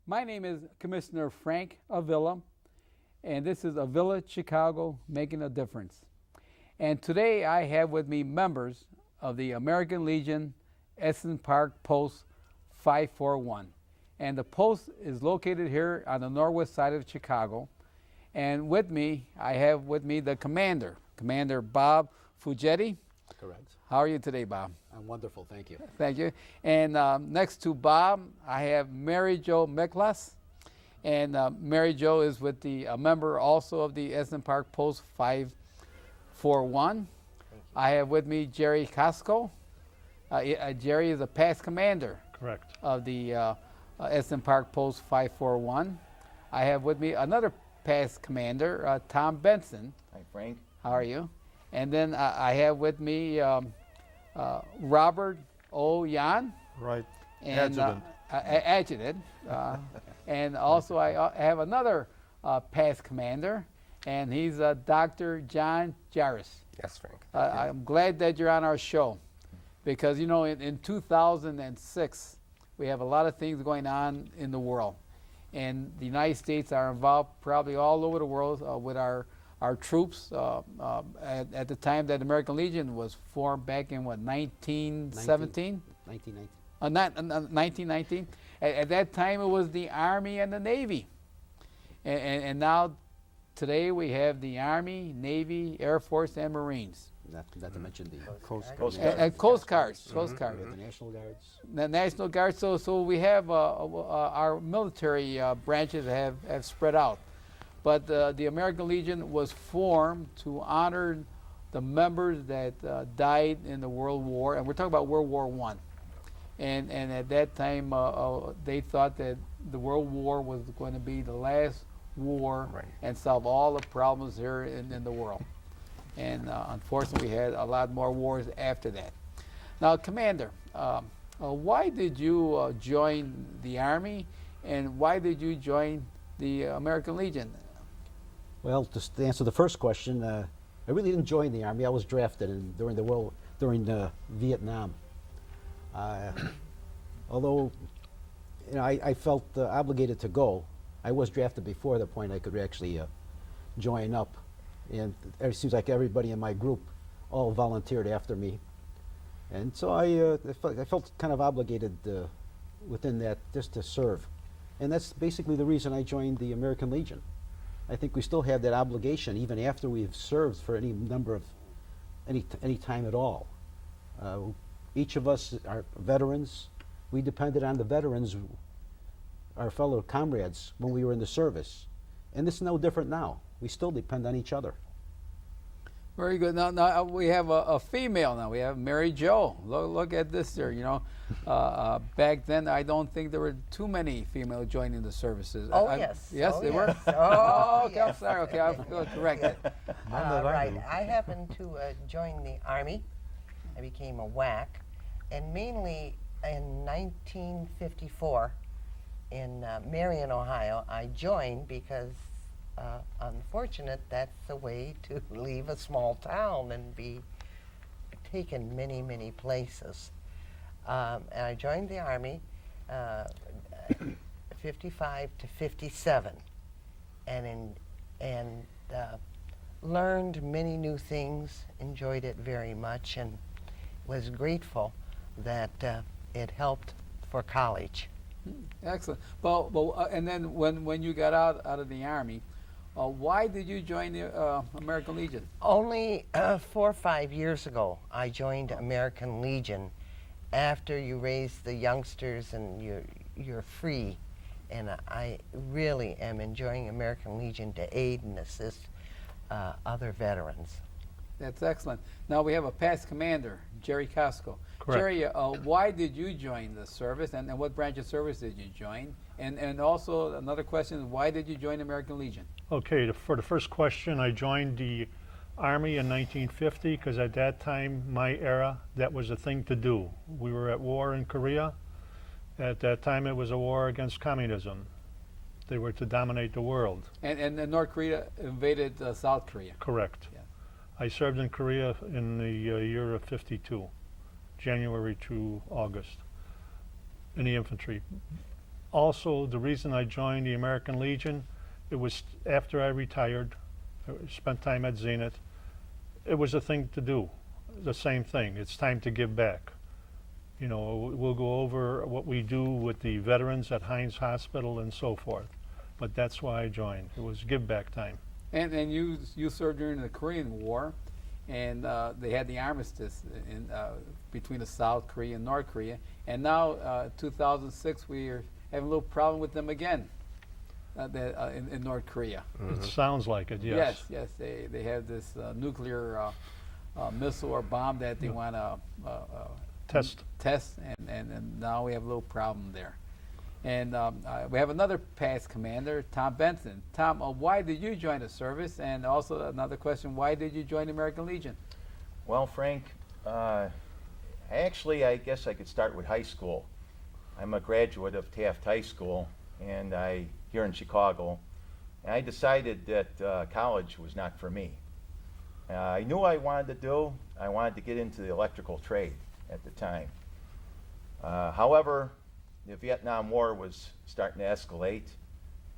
My name is Commissioner Frank Avila, and this is Avila Chicago Making a Difference. And today I have with me members of the American Legion Edison Park Post 541. And the post is located here on the northwest side of Chicago. And with me, I have with me the commander, Commander Bob Fuggiti. Correct. How are you today, Bob? I'm wonderful, thank you. Thank you. And next to Bob, I have Mary Jo Miklas. And Mary Jo is with the member also of the Edison Park Post 541. I have with me Jerry Costco. Jerry is a past commander. Correct. Of the Edison Park Post 541. I have with me another past commander, Tom Benson. Hi, Frank. How are you? And then I have with me Robert O. Yan. Right. And, Adjutant. Adjutant. And also I have another past commander, and he's Dr. John Jarris. Yes, Frank. I'm glad that you're on our show, because you know in 2006 we have a lot of things going on in the world, and the United States are involved probably all over the world with our troops at the time that the American Legion was formed back in, what, 1917? 1919. 1919. At that time, it was the Army and the Navy. And now, today, we have the Army, Navy, Air Force, and Marines. Not to mention the Coast Guard. And Coast Guards. Coast Guard. We have the National Guards. The National Guard. So we have our military branches have spread out. But the American Legion was formed to honor the members that died in the World War, and we're talking about World War I. And at that time, they thought that the World War was going to be the last war, Right. and solve all the problems here in the world. And unfortunately, we had a lot more wars after that. Now, Commander, why did you join the Army, and why did you join the American Legion? Well, just to answer the first question, I really didn't join the Army. I was drafted during Vietnam. Although, you know, I felt obligated to go. I was drafted before the point I could actually join up, and it seems like everybody in my group all volunteered after me, and so I felt kind of obligated within that just to serve, and that's basically the reason I joined the American Legion. I think we still have that obligation even after we've served for any number of any time at all. Each of us are veterans. We depended on the veterans, our fellow comrades, when we were in the service. And it's no different now. We still depend on each other. Very good. Now we have a female now. We have Mary Jo. Look at this here, you know. Back then, I don't think there were too many females joining the services. Oh, yes. Yes, Oh, they yes. were? Oh, okay, yes. I'm sorry. Okay, I'll correct it. Right. I happened to join the Army. I became a WAC. And mainly in 1954 in Marion, Ohio, I joined because, unfortunate, that's the way to leave a small town and be taken many, many places. And I joined the Army 55 to 57. And learned many new things, enjoyed it very much, and was grateful that it helped for college. Excellent. And then when you got out of the Army, why did you join the American Legion? Only 4 or 5 years ago, I joined American Legion after you raise the youngsters and you're free. And I really am enjoying American Legion to aid and assist other veterans. That's excellent. Now we have a past commander, Jerry Costco. Correct. Jerry, why did you join the service, and what branch of service did you join? And also another question, why did you join American Legion? Okay, for the first question, I joined the Army in 1950 because at that time, my era, that was a thing to do. We were at war in Korea. At that time, it was a war against communism. They were to dominate the world. And North Korea invaded South Korea. Correct. Yeah. I served in Korea in the year of '52, January to August, in the infantry. Also, the reason I joined the American Legion, it was after I retired, I spent time at Zenith. It was a thing to do, the same thing. It's time to give back. You know, we'll go over what we do with the veterans at Hines Hospital and so forth. But that's why I joined. It was give back time. And you served during the Korean War, and they had the armistice between the South Korea and North Korea. And now, 2006, we are having a little problem with them again in North Korea. It sounds like it, yes. Yes, they have this nuclear missile or bomb that they want to test, and now we have a little problem there. And we have another past commander, Tom Benson. Tom, why did you join the service? And also another question, why did you join the American Legion? Well, Frank, I guess I could start with high school. I'm a graduate of Taft High School, and here in Chicago, and I decided that college was not for me. I knew what I wanted to get into the electrical trade at the time. However, the Vietnam War was starting to escalate,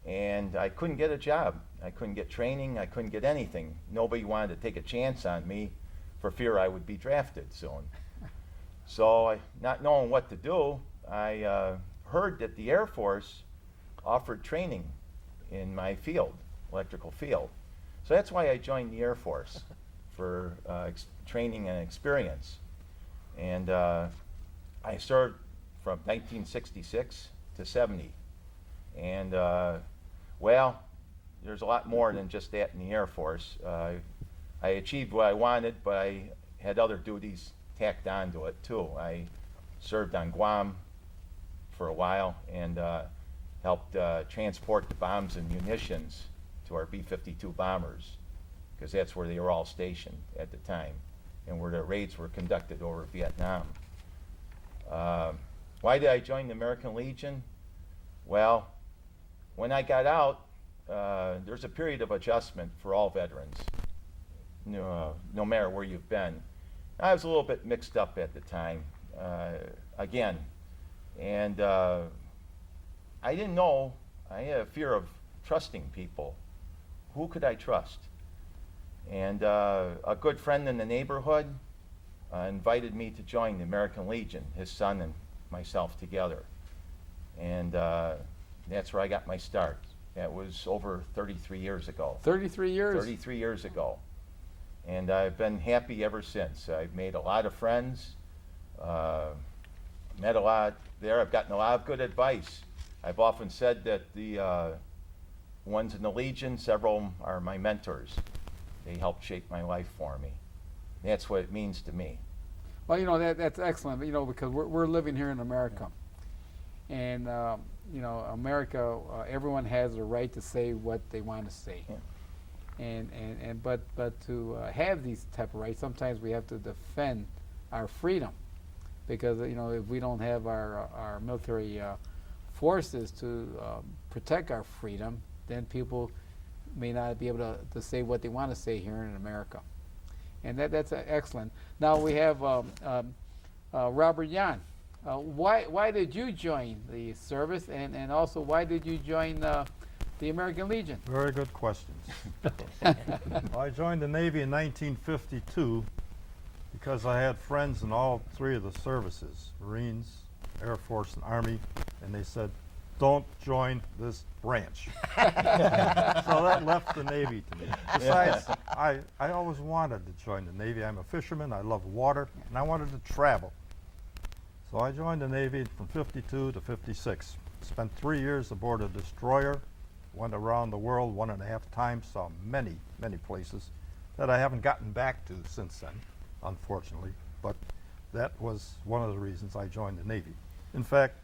and I couldn't get a job. I couldn't get training. I couldn't get anything. Nobody wanted to take a chance on me for fear I would be drafted soon. So, not knowing what to do, I heard that the Air Force offered training in my field, electrical field. So that's why I joined the Air Force, for training and experience. And I served from 1966 to 70. And well, there's a lot more than just that in the Air Force. I achieved what I wanted, but I had other duties tacked onto it too. I served on Guam for a while and helped transport the bombs and munitions to our B-52 bombers, because that's where they were all stationed at the time and where the raids were conducted over Vietnam. Why did I join the American Legion? Well, when I got out, there's a period of adjustment for all veterans, no matter where you've been. I was a little bit mixed up at the time, again, and I didn't know. I had a fear of trusting people. Who could I trust? And a good friend in the neighborhood invited me to join the American Legion, his son and myself together. And that's where I got my start. That was over 33 years ago. 33 years? 33 years ago. And I've been happy ever since. I've made a lot of friends, met a lot there. I've gotten a lot of good advice. I've often said that the ones in the Legion, several of them are my mentors. They helped shape my life for me. That's what it means to me. Well, you know, that's excellent, you know, because we're living here in America. And, you know, America, everyone has the right to say what they want to say. Yeah. But to have these type of rights, sometimes we have to defend our freedom, because, you know, if we don't have our military forces to protect our freedom, then people may not be able to say what they want to say here in America. And that's excellent. Now we have Robert Yan. Why did you join the service, and also why did you join the American Legion? Very good questions. I joined the Navy in 1952 because I had friends in all three of the services, Marines, Air Force, and Army, and they said, don't join this branch. So that left the Navy to me. Besides, I always wanted to join the Navy. I'm a fisherman, I love water, and I wanted to travel. So I joined the Navy from 52 to 56. Spent 3 years aboard a destroyer, went around the world 1.5 times, saw many, many places that I haven't gotten back to since then, unfortunately. But that was one of the reasons I joined the Navy. In fact,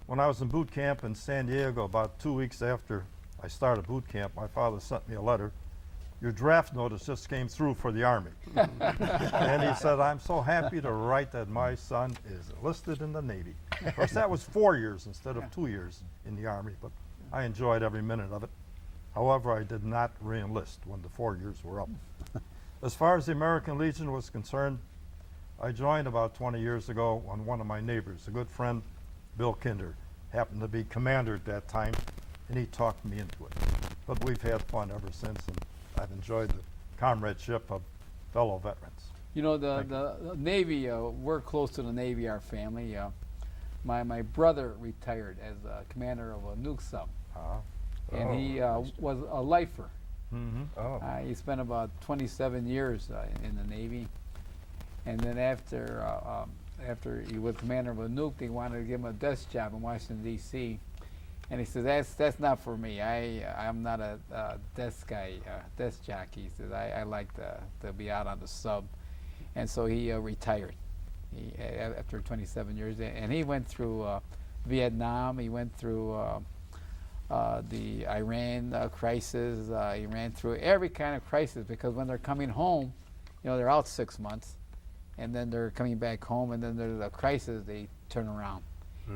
when I was in boot camp in San Diego, about 2 weeks after I started boot camp, my father sent me a letter. Your draft notice just came through for the Army. And he said, I'm so happy to write that my son is enlisted in the Navy. Of course, that was 4 years instead of 2 years in the Army, but I enjoyed every minute of it. However, I did not re-enlist when the 4 years were up. As far as the American Legion was concerned, I joined about 20 years ago when one of my neighbors, a good friend, Bill Kinder, happened to be commander at that time, and he talked me into it. But we've had fun ever since, and I've enjoyed the comradeship of fellow veterans. You know, the Navy, we're close to the Navy, our family. My brother retired as a commander of a nuke sub, and he was a lifer. Mm-hmm. He spent about 27 years in the Navy, and then after he was commander of a nuke, they wanted to give him a desk job in Washington, D.C., and he says, that's not for me. I'm not a desk guy, desk jockey. He says, I like to be out on the sub. And so he retired after 27 years. And he went through Vietnam. He went through the Iran crisis. He ran through every kind of crisis, because when they're coming home, you know, they're out 6 months, and then they're coming back home, and then there's a crisis, they turn around.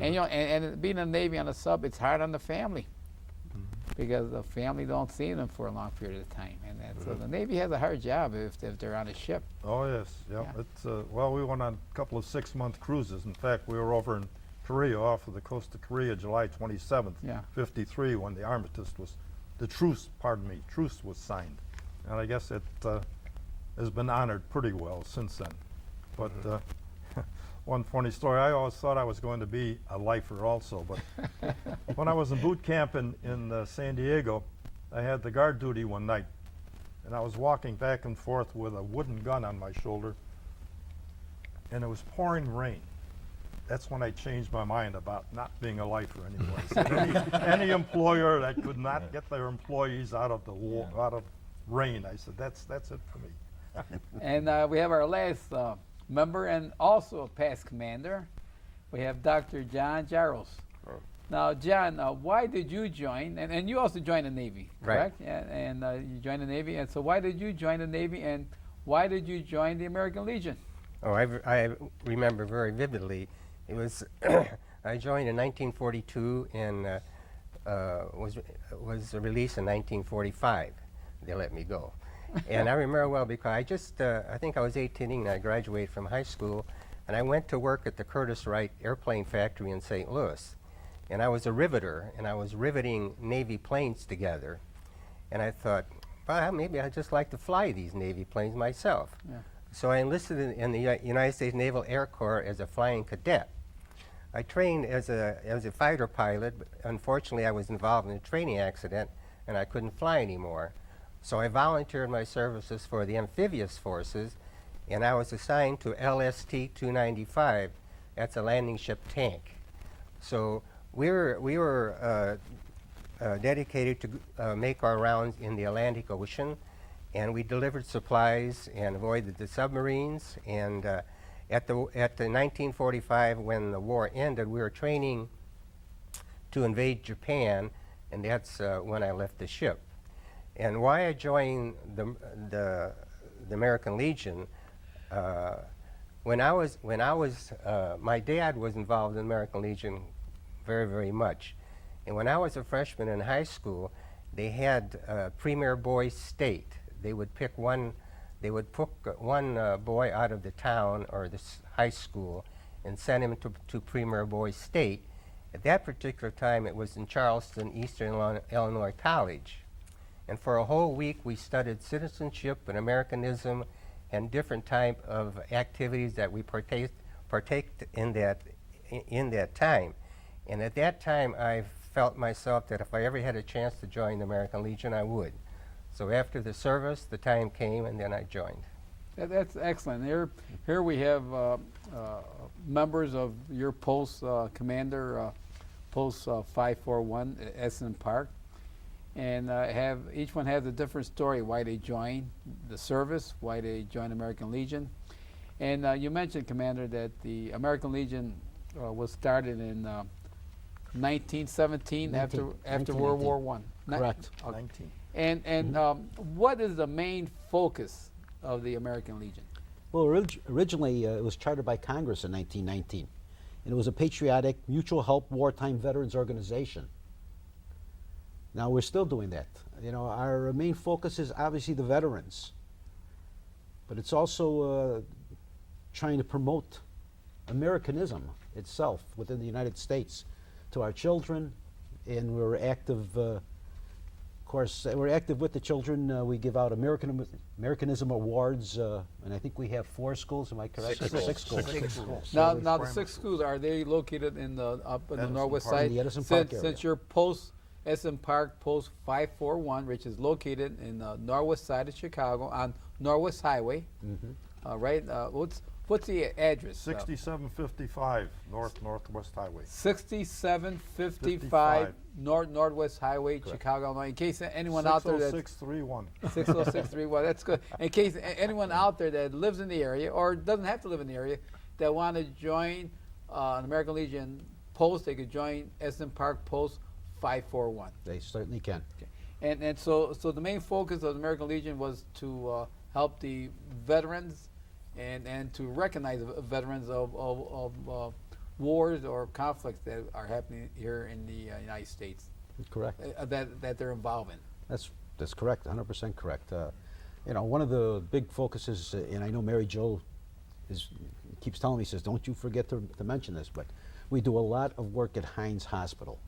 And you know, and being in the Navy on a sub, it's hard on the family, because the family don't see them for a long period of time, and so the Navy has a hard job if they're on a ship. Oh yes, yeah. It's well, we went on a couple of 6-month cruises. In fact, we were over in Korea, off of the coast of Korea, July 27th, 53, when the armistice was, truce was signed, and I guess it has been honored pretty well since then. But one funny story, I always thought I was going to be a lifer also, but when I was in boot camp in San Diego, I had the guard duty one night, and I was walking back and forth with a wooden gun on my shoulder, and it was pouring rain. That's when I changed my mind about not being a lifer anymore. I said, any employer that could not get their employees out of the out of rain, I said, that's it for me. And we have our last member, and also a past commander. We have Dr. John Jaros. Now, John, why did you join? And you also joined the Navy, correct? Right. And you joined the Navy. And so why did you join the Navy, and why did you join the American Legion? Oh, I remember very vividly. It was I joined in 1942 and was released in 1945. They let me go. And I remember well because I think I was 18 and I graduated from high school, and I went to work at the Curtiss Wright airplane factory in St. Louis. And I was a riveter, and I was riveting Navy planes together. And I thought, well, maybe I'd just like to fly these Navy planes myself. Yeah. So I enlisted in the United States Naval Air Corps as a flying cadet. I trained as a fighter pilot, but unfortunately I was involved in a training accident and I couldn't fly anymore. So I volunteered my services for the amphibious forces, and I was assigned to LST-295. That's a landing ship tank. So we were dedicated to make our rounds in the Atlantic Ocean, and we delivered supplies and avoided the submarines. And at the 1945, when the war ended, we were training to invade Japan, and that's when I left the ship. And why I joined the American Legion, when I was my dad was involved in the American Legion very, very much. And when I was a freshman in high school, they had Premier Boys State. They would pick one boy out of the town or the high school and send him to Premier Boys State. At that particular time, it was in Charleston, Eastern Illinois College. And for a whole week, we studied citizenship and Americanism and different type of activities that we partaked in that time. And at that time, I felt myself that if I ever had a chance to join the American Legion, I would. So after the service, the time came, and then I joined. That's excellent. Here we have members of your post, Commander, Post 541 at Edison Park, and each one has a different story why they joined the service, why they joined American Legion. And you mentioned, Commander, that the American Legion was started in 1917 after World War I. Correct. Okay. 19. And what is the main focus of the American Legion? Well, originally it was chartered by Congress in 1919, and it was a patriotic, mutual help, wartime veterans organization. Now we're still doing that. You know, our main focus is obviously the veterans, but it's also trying to promote Americanism itself within the United States to our children, and we're active. Of course, we're active with the children. We give out Americanism awards, and I think we have 4 schools. Am I correct? Six schools. Now the 6 schools, are they located in the up in the Edison northwest Park. side? In the Edison Park since, area. since your post Edison Park Post 541, which is located in the northwest side of Chicago on Northwest Highway, right? What's the address? 6755 Northwest Highway. 6755 Northwest Highway, Chicago, Illinois. In case anyone out there that 60631. 60631, that's good. In case anyone out there that lives in the area or doesn't have to live in the area that want to join an American Legion post, they could join Edison Park Post 541. They certainly can. And so the main focus of the American Legion was to help the veterans and to recognize veterans of wars or conflicts that are happening here in the United States Correct. that they're involved in. That's correct. 100% correct. You know, one of the big focuses, and I know Mary Jo keeps telling me, says, don't you forget to mention this, but we do a lot of work at Hines Hospital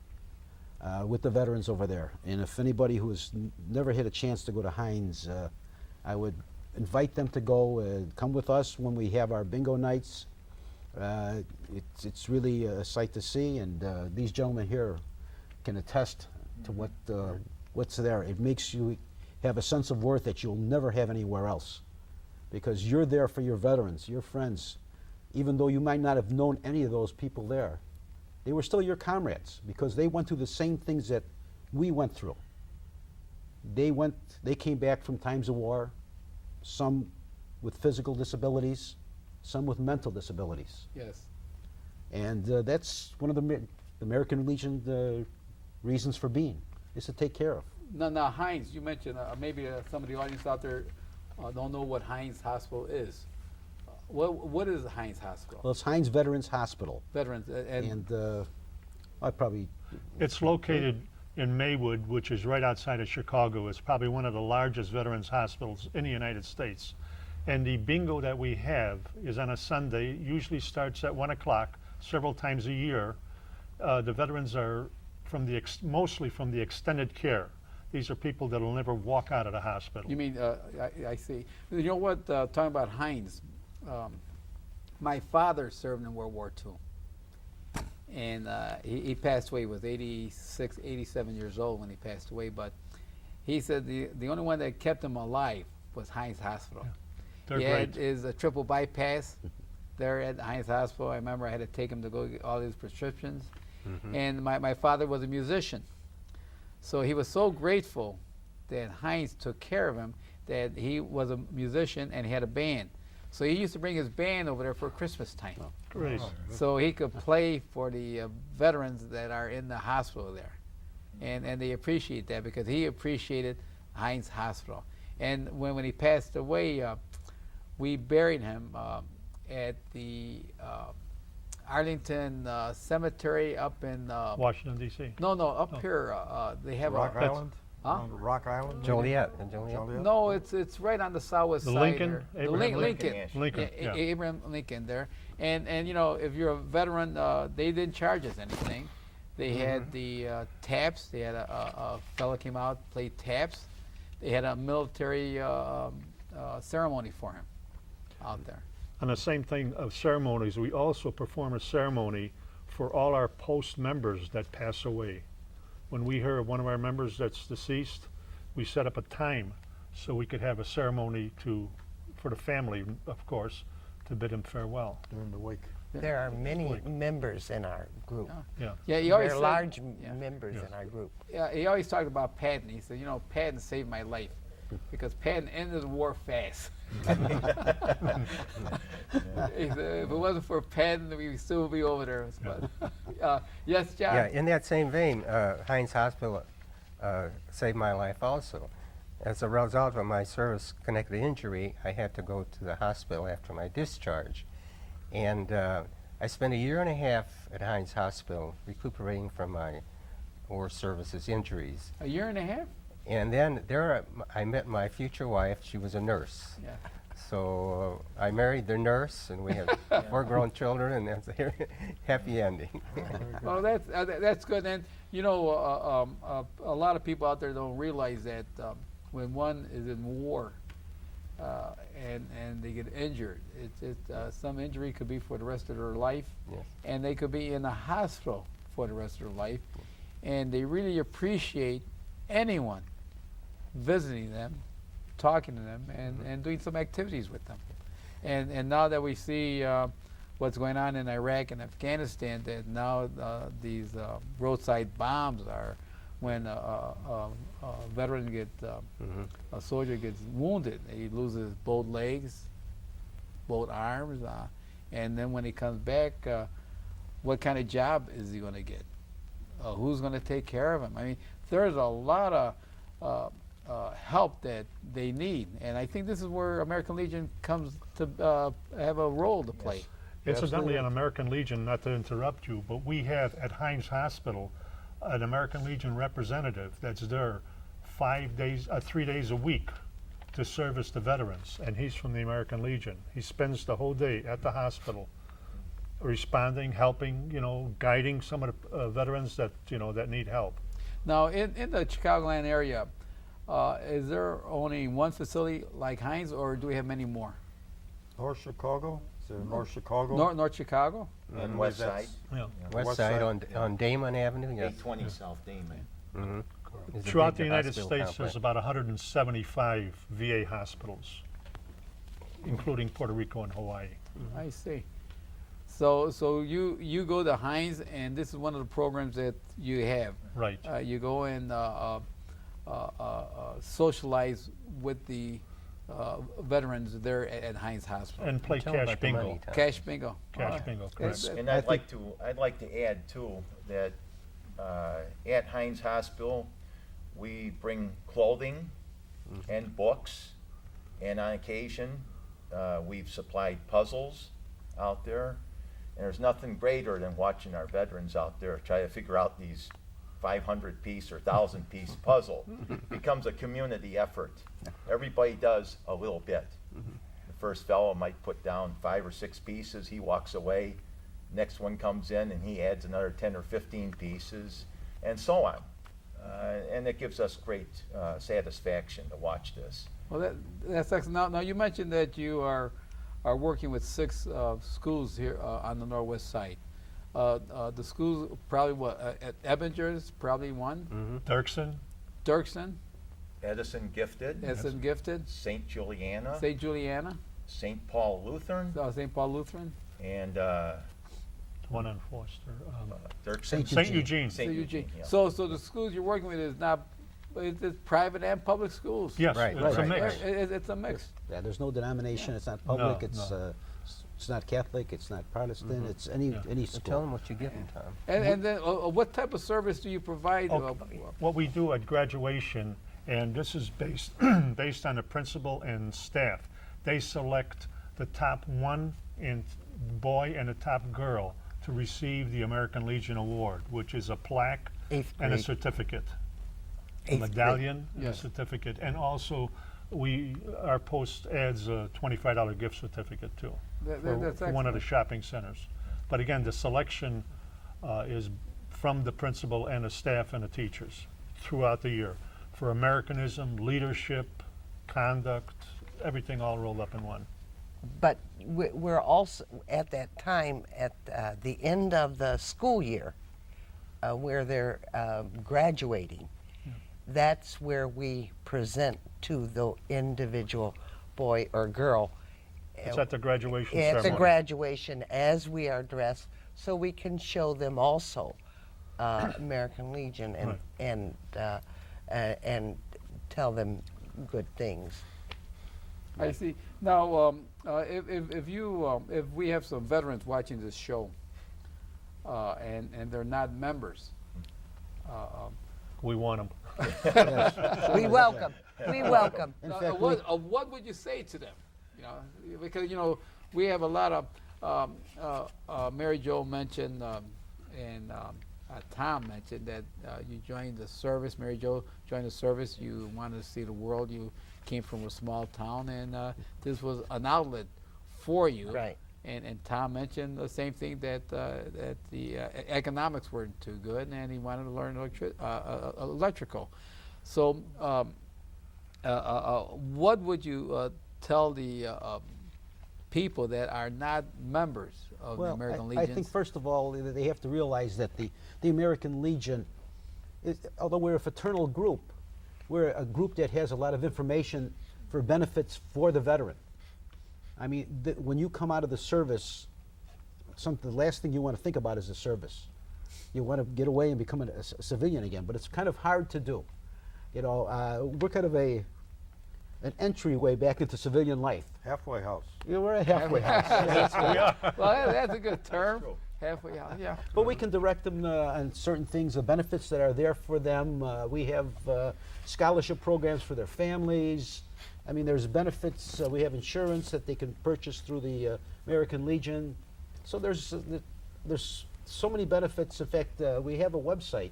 with the veterans over there. And if anybody who has never had a chance to go to Hines, I would invite them to go, come with us when we have our bingo nights. It's really a sight to see, and these gentlemen here can attest to what's there. It makes you have a sense of worth that you'll never have anywhere else, because you're there for your veterans, your friends. Even though you might not have known any of those people there, they were still your comrades, because they went through the same things that we went through. They came back from times of war, some with physical disabilities, some with mental disabilities. Yes. And that's one of the American Legion reasons for being, is to take care of. Now Hines, you mentioned maybe some of the audience out there don't know what Hines Hospital is. What is Hines Hospital? Well, it's Hines Veterans Hospital. Veterans And I probably... It's located in Maywood, which is right outside of Chicago. It's probably one of the largest veterans hospitals in the United States. And the bingo that we have is on a Sunday, usually starts at 1 o'clock, several times a year. The veterans are mostly from the extended care. These are people that will never walk out of the hospital. You mean, I see. You know what, talking about Hines, my father served in World War II. And he passed away, he was 86, 87 years old when he passed away, but he said the only one that kept him alive was Hines Hospital. Yeah. They're He great. had his triple bypass there at Hines Hospital. I remember I had to take him to go get all his prescriptions. And my father was a musician. So he was so grateful that Hines took care of him, that he was a musician and he had a band. So he used to bring his band over there for Christmas time. Great. So he could play for the veterans that are in the hospital there. And they appreciate that, because he appreciated Hines Hospital. And when he passed away, we buried him at the Arlington Cemetery up in... Washington, D.C. No, up here. They have Rock a... Island? Huh? On Rock Island? Joliet. Joliet? No, it's right on the southwest The side. Lincoln? there. The Abraham Lincoln. Lincoln. Lincoln, yeah. Abraham Lincoln there. And you know, if you're a veteran, they didn't charge us anything. They had the taps. They had a fella came out, played taps. They had a military ceremony for him out there. On the same thing of ceremonies, we also perform a ceremony for all our post members that pass away. When we hear of one of our members that's deceased, we set up a time so we could have a ceremony for the family, of course, to bid him farewell. During the wake. There are many members in our group. Yeah. Yeah, he always There are said, large yeah. members Yes. in our group. Yeah, he always talked about Patton. He said, you know, Patton saved my life because Patton ended the war fast. He said, if it wasn't for Patton, we'd still be over there. But, yes, John? Yeah, in that same vein, Heinz Hospital saved my life also. As a result of my service-connected injury, I had to go to the hospital after my discharge. And I spent a year and a half at Heinz Hospital recuperating from my war services injuries. A year and a half? And then there I met my future wife. She was a nurse. Yeah. So I married the nurse, and we have 4 grown children, and that's a happy ending. Well, that's good. And, you know, a lot of people out there don't realize that when one is in war and they get injured, some injury could be for the rest of their life, Yes. and they could be in the hospital for the rest of their life. And they really appreciate anyone visiting them, talking to them, and doing some activities with them. And now that we see what's going on in Iraq and Afghanistan, that now these roadside bombs are when a veteran gets, a soldier gets wounded, he loses both legs, both arms, and then when he comes back, what kind of job is he going to get? Who's going to take care of him? I mean, there's a lot of help that they need, and I think this is where American Legion comes to have a role to play. Incidentally, on American Legion, not to interrupt you, but we have at Heinz Hospital an American Legion representative that's there 3 days a week to service the veterans, and he's from the American Legion. He spends the whole day at the hospital responding, helping, you know, guiding some of the veterans that, you know, that need help. Now, in the Chicagoland area, is there only one facility like Heinz, or do we have many more? North Chicago? Is there North Chicago? North Chicago? And West Side, Yeah. West West Side Side, on Damon Avenue, yes. 820 South Damon. Mhm. It's a Throughout big the United hospital States, complex. there's about 175 VA hospitals, including Puerto Rico and Hawaii. I see. So you go to Heinz, and this is one of the programs that you have. Right. You go and socialize with the veterans there at Heinz Hospital. And play Tell 'em cash about the money, bingo. Tom. Cash bingo. Cash bingo, correct. And I'd like to add too that at Heinz Hospital, we bring clothing and books, and on occasion, we've supplied puzzles out there. And there's nothing greater than watching our veterans out there try to figure out these 500-piece or 1,000-piece puzzle. Becomes a community effort. Everybody does a little bit. The first fellow might put down 5 or 6 pieces. He walks away. Next one comes in and he adds another 10 or 15 pieces, and so on. And it gives us great satisfaction to watch this. Well, that's excellent. Now you mentioned that you are working with 6 schools here on the Northwest Side. The schools probably at Ebbinger's probably one. Dirksen, Edison Gifted, Edison Gifted, St. Juliana, St. Juliana, St. Paul Lutheran, St. Paul Lutheran, and One on Foster. Dirksen. St. Eugene. St. Eugene. yeah. So the schools you're working with is not, it's private and public schools. Yes, Right, it's a right. mix. It's a mix. Yeah, there's no denomination, it's not public, No, it's not Catholic, it's not Protestant, it's any So school. tell them what you give them, Tom. And then what type of service do you provide? What we do at graduation, and this is based based on the principal and staff, they select the top one boy and the top girl to receive the American Legion Award, which is a plaque 8th and a grade. certificate, a 8th grade. medallion, and a Yes. certificate, and also our post adds a $25 gift certificate too That's for one of the excellent. shopping centers. But again, the selection is from the principal and the staff and the teachers throughout the year for Americanism, leadership, conduct, everything all rolled up in one. But we're also, at that time, at the end of the school year, where they're graduating, that's where we present to the individual boy or girl. It's at the graduation At ceremony. the graduation, as we are dressed, so we can show them also American Legion and and tell them good things. I see. Now, if we have some veterans watching this show, and they're not members, We want them. We welcome. We welcome. In fact, what would you say to them? You know, because we have a lot of Mary Jo mentioned and Tom mentioned that you joined the service. Mary Jo joined the service. You wanted to see the world. You came from a small town, and this was an outlet for you. Right. And Tom mentioned the same thing, that the economics weren't too good, and he wanted to learn electrical. So, what would you tell the people that are not members of the American Legion? I think first of all they have to realize that the American Legion, although we're a fraternal group, we're a group that has a lot of information for benefits for the veteran. I mean, when you come out of the service, the last thing you want to think about is the service. You want to get away and become a civilian again, but it's kind of hard to do. We're kind of an entryway back into civilian life. Halfway house. We're a halfway house. Well, that's a good term. Halfway house, yeah. But we can direct them on certain things, the benefits that are there for them. We have scholarship programs for their families. I mean, there's benefits. We have insurance that they can purchase through the American Legion. So there's so many benefits. In fact, we have a website,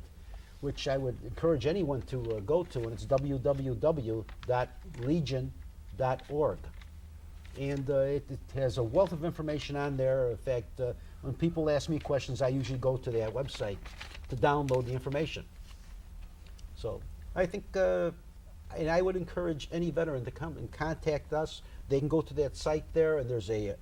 which I would encourage anyone to go to, and it's www.legion.org. And it has a wealth of information on there. In fact, when people ask me questions, I usually go to that website to download the information. So I think, and I would encourage any veteran to come and contact us. They can go to that site there, and there's a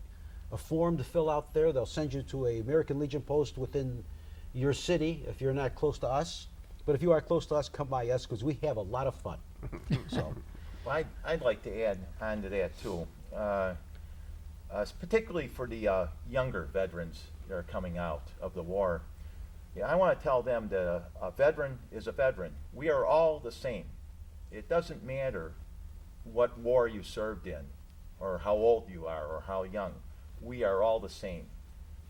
form to fill out there. They'll send you to a American Legion post within your city if you're not close to us. But if you are close to us, come by us, because we have a lot of fun. So, Well, I'd like to add on to that too, particularly for the younger veterans that are coming out of the war. Yeah, I want to tell them that a veteran is a veteran. We are all the same. It doesn't matter what war you served in, or how old you are, or how young. We are all the same.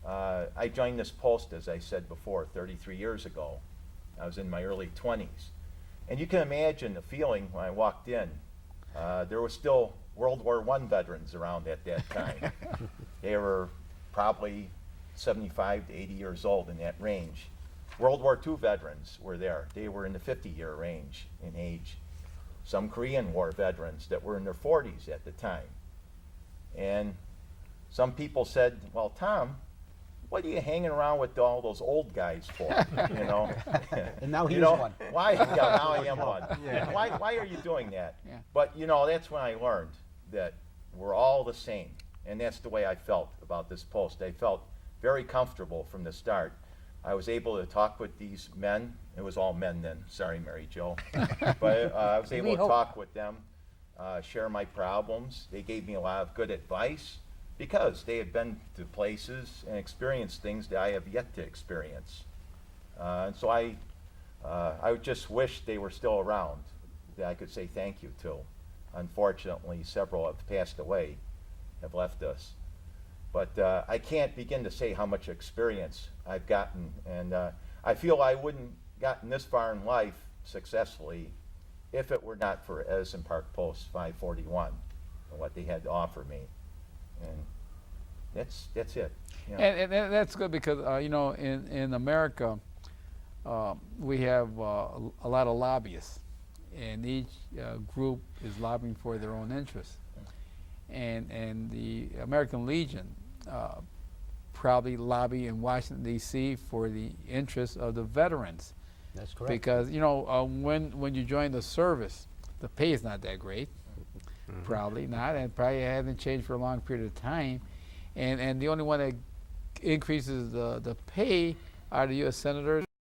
I joined this post, as I said before, 33 years ago. I was in my early 20s. And you can imagine the feeling when I walked in. There were still World War I veterans around at that time. They were probably 75 to 80 years old, in that range. World War II veterans were there. They were in the 50-year range in age. Some Korean War veterans that were in their 40s at the time. And some people said, well, Tom, what are you hanging around with all those old guys for? and now he's one. Why? Yeah, now I am one. Yeah. Why are you doing that? Yeah. But that's when I learned that we're all the same, and that's the way I felt about this post. I felt very comfortable from the start. I was able to talk with these men. It was all men then. Sorry, Mary Jo. But I was able to talk with them, share my problems. They gave me a lot of good advice, because they had been to places and experienced things that I have yet to experience. And so I just wish they were still around, that I could say thank you to. Unfortunately, several have passed away, have left us. But I can't begin to say how much experience I've gotten. And I feel I wouldn't gotten this far in life successfully if it were not for Edison Park Post 541 and what they had to offer me. And that's it. And that's good, because in America we have a lot of lobbyists, and each group is lobbying for their own interests. And the American Legion probably lobby in Washington, D.C. for the interests of the veterans. That's correct. Because, when you join the service, the pay is not that great. Probably not, and probably hasn't changed for a long period of time. And the only one that increases the pay are the U.S. senators